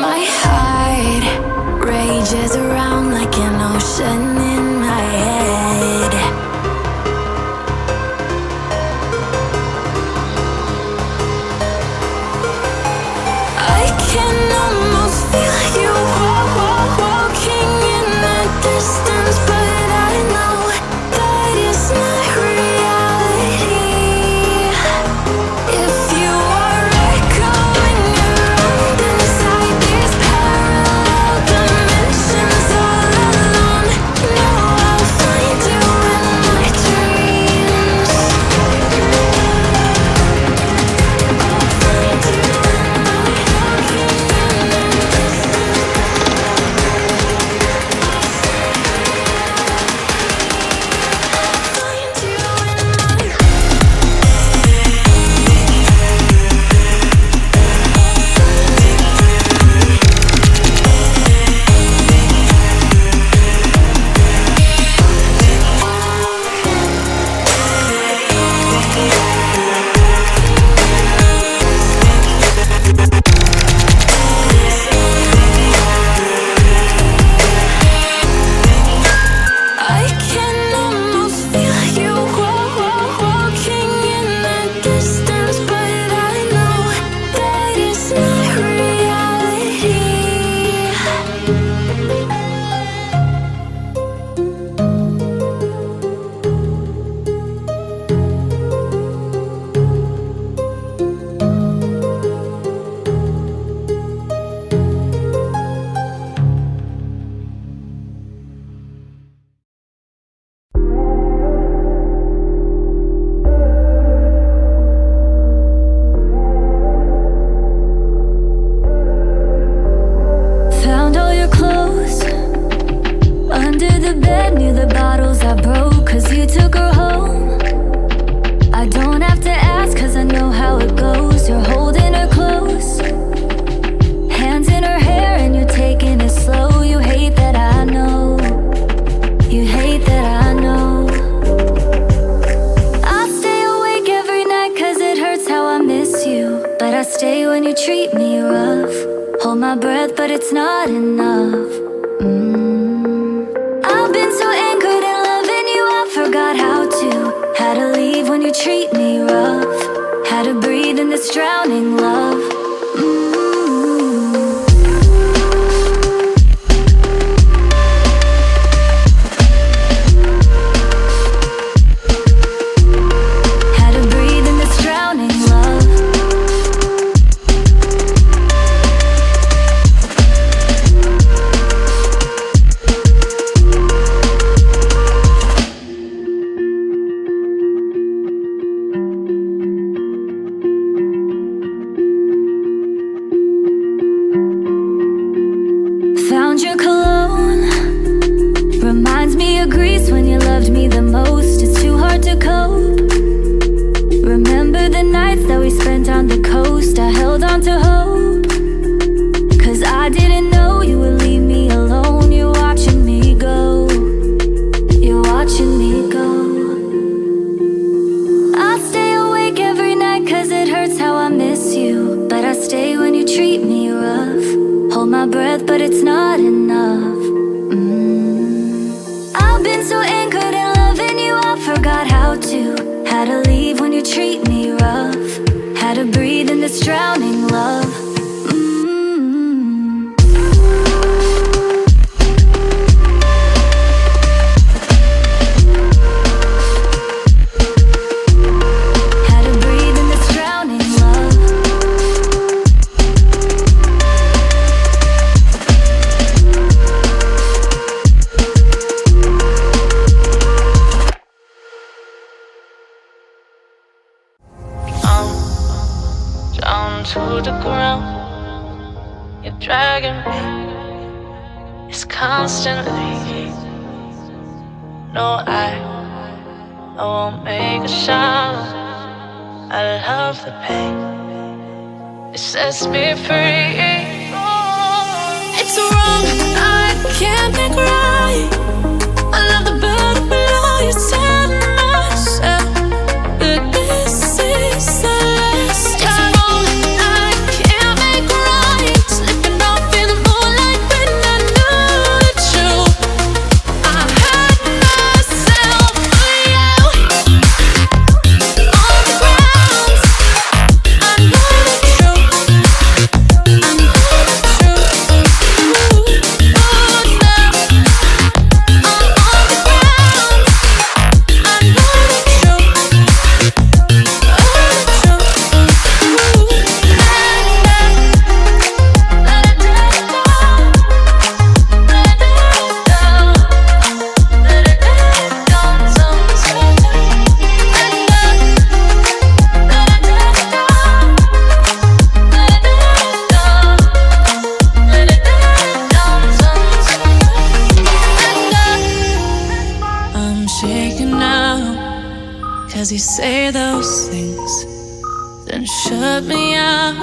My heart rages around like an ocean in my head. I can almost feel you walking in the distance, but I know that it's not reality. If you are echoing around inside these parallel dimensions all alone, know I'll find you in my dreams. I'll find you in my walking in the I can almost feel you walking in the distance, but I know that it's not reality. Found all your clothes under the bed near the bottles I broke, 'cause you took her home. I don't have to ask, 'cause I know how it goes. You're holding her close, hands in her hair, and you're taking it slow. You hate that I know. You hate that I know. I stay awake every night 'cause it hurts how I miss you, but I stay when you treat me rough. Hold my breath, but it's not enough. I've been so anchored in loving you, I forgot how to leave when you treat me rough. How to breathe in this drowning love. How to breathe in this drowning love. Found your cologne, reminds me of Greece when you loved me the most. It's too hard to cope. Remember the nights that we spent on the coast. I held on to hope, 'cause I didn't know you would leave me alone. You're watching me go. You're watching me go. I stay awake every night 'cause it hurts how I miss you, but I stay when you treat me rough. Hold my breath, but it's not enough. I've been so anchored in loving you, I forgot how to leave when you treat me rough. How to breathe in this drowning love. How to breathe in this drowning love. Down to the ground, you're dragging me. It's constantly. No, I won't make a sound. I love the pain. It sets me free. It's wrong, I can't make right. I love the bird below you, tell myself that this is the last time. It's wrong, I can't make right. Slipping off in 'cause you say those things, then shut me out.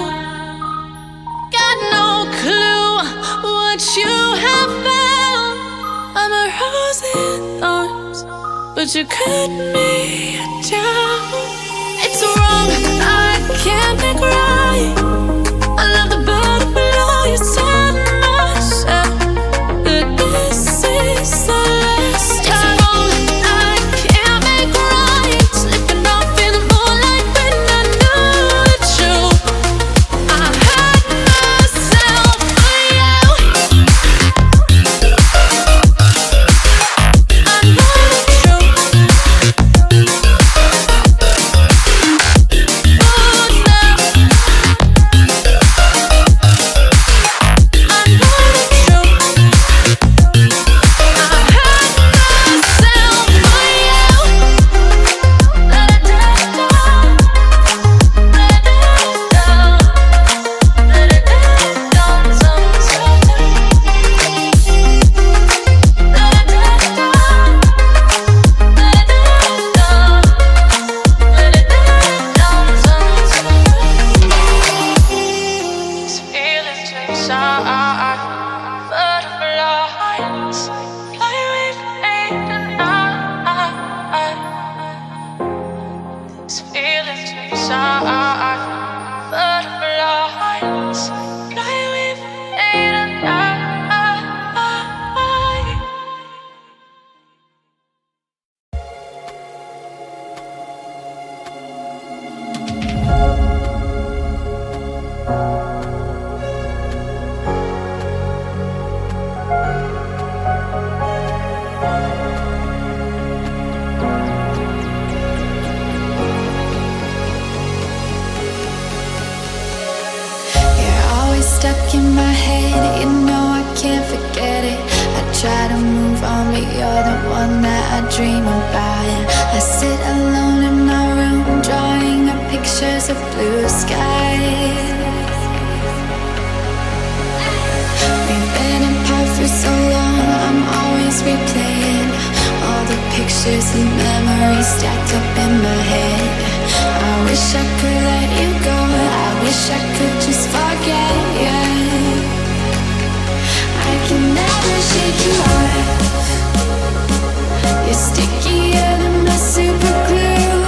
Got no clue what you have found. I'm a rose in thorns, but you cut me down. It's wrong, I can't think right. I love the bird below you, tell myself that this is the last time. It's wrong, I can't make right. Slipping off in the moonlight when I knew the truth. I hurt myself for you. I know the truth. Stuck in my head, you know I can't forget it. I try to move on, but you're the one that I dream about. I sit alone in my room, drawing up pictures of blue skies. We've been apart for so long, I'm always replaying all the pictures and memories stacked up in my head. I wish I could let you go, I wish I could just forget you. I can never shake you off. You're stickier than my super glue.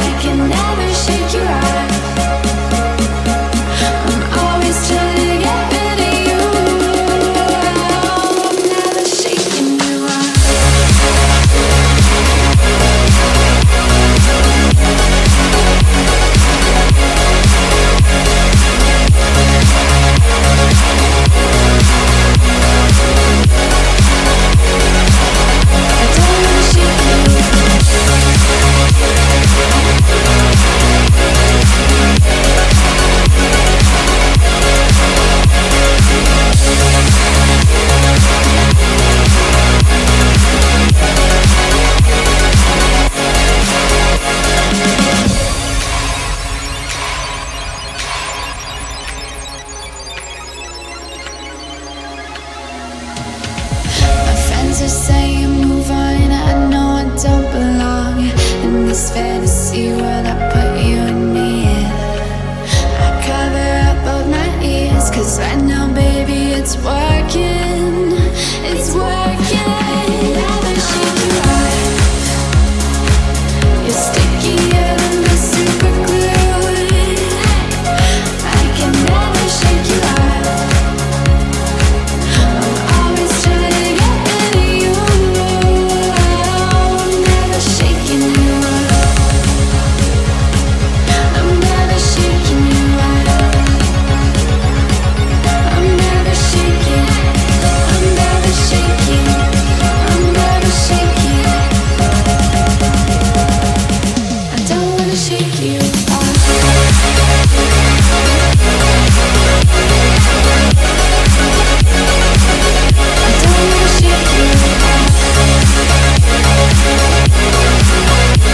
I can never shake you off. I'm always trying to get rid of you. I'm never shaking you off. Are saying move on, I know I don't belong in this fantasy world.